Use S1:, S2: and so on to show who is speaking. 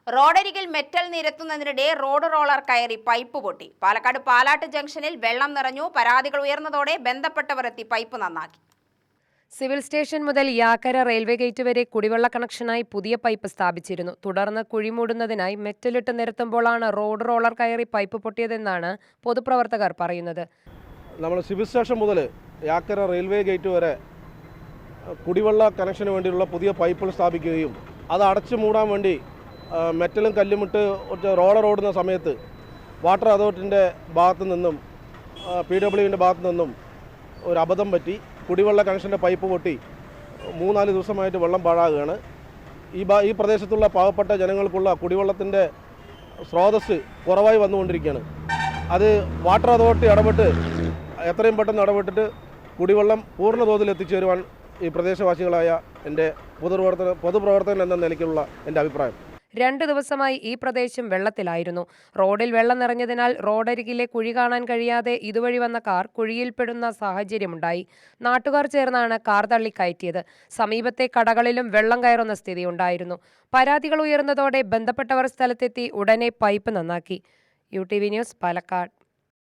S1: റോഡരികിൽ metal നിരത്തുന്നതിനിടെ road roller കയറി pipe പൊട്ടി. പാലക്കാട് പാലാട്ട് ജംഗ്ഷനിൽ വെള്ളം നിറഞ്ഞു. പരാതികൾ ഉയർന്നതോടെ ബന്ധപ്പെട്ടവർ എത്തി പൈപ്പ് നന്നാക്കി.
S2: സിവിൽ സ്റ്റേഷൻ മുതൽ യാക്കര റെയിൽവേ ഗേറ്റ് വരെ കുടിവെള്ള കണക്ഷനായി പുതിയ പൈപ്പ് സ്ഥാപിച്ചിരുന്നു. തുടർന്ന് കുഴി മൂടുന്നതിനായി മെറ്റലിട്ട് നിരത്തുമ്പോഴാണ് റോഡ് റോളർ കയറി പൈപ്പ് പൊട്ടിയതെന്നാണ് പൊതുപ്രവർത്തകർ പറയുന്നത്.
S3: നമ്മൾ സിവിൽ സ്റ്റേഷൻ മുതൽ യാക്കര റെയിൽവേ ഗേറ്റ് വരെ കുടിവെള്ള കണക്ഷന് വേണ്ടിയുള്ള പുതിയ പൈപ്പുകൾ സ്ഥാപിക്കുകയും അത് അടച്ചു മൂടാൻ വേണ്ടി മെറ്റലും കല്ലുമിട്ട് റോളർ ഓടുന്ന സമയത്ത് വാട്ടർ അതോറിറ്റിൻ്റെ ഭാഗത്തു നിന്നും PWൻ്റെ ഭാഗത്തു നിന്നും ഒരു അബദ്ധം പറ്റി കുടിവെള്ള കണക്ഷൻ്റെ പൈപ്പ് പൊട്ടി 3-4 ദിവസമായിട്ട് വെള്ളം പാഴാകുകയാണ്. ഈ പ്രദേശത്തുള്ള പാവപ്പെട്ട ജനങ്ങൾക്കുള്ള കുടിവെള്ളത്തിൻ്റെ സ്രോതസ്സ് കുറവായി വന്നുകൊണ്ടിരിക്കുകയാണ്. അത് വാട്ടർ അതോറിറ്റി ഇടപെട്ട് എത്രയും പെട്ടെന്ന് ഇടപെട്ടിട്ട് കുടിവെള്ളം പൂർണ്ണ തോതിൽ എത്തിച്ചേരുവാൻ ഈ പ്രദേശവാസികളായ എൻ്റെ പൊതുപ്രവർത്തകൻ എന്ന നിലയ്ക്കുള്ള എൻ്റെ അഭിപ്രായം.
S2: 2 ദിവസമായി ഈ പ്രദേശം വെള്ളത്തിലായിരുന്നു. റോഡിൽ വെള്ളം നിറഞ്ഞതിനാൽ റോഡരികിലെ കുഴി കാണാൻ കഴിയാതെ ഇതുവഴി വന്ന കാർ കുഴിയിൽപ്പെടുന്ന സാഹചര്യമുണ്ടായി. നാട്ടുകാർ ചേർന്നാണ് കാർ തള്ളിക്കയറ്റിയത്. സമീപത്തെ കടകളിലും വെള്ളം കയറുന്ന സ്ഥിതിയുണ്ടായിരുന്നു. പരാതികൾ ഉയർന്നതോടെ ബന്ധപ്പെട്ടവർ സ്ഥലത്തെത്തി ഉടനെ പൈപ്പ് നന്നാക്കി. UTV news, Palakkad.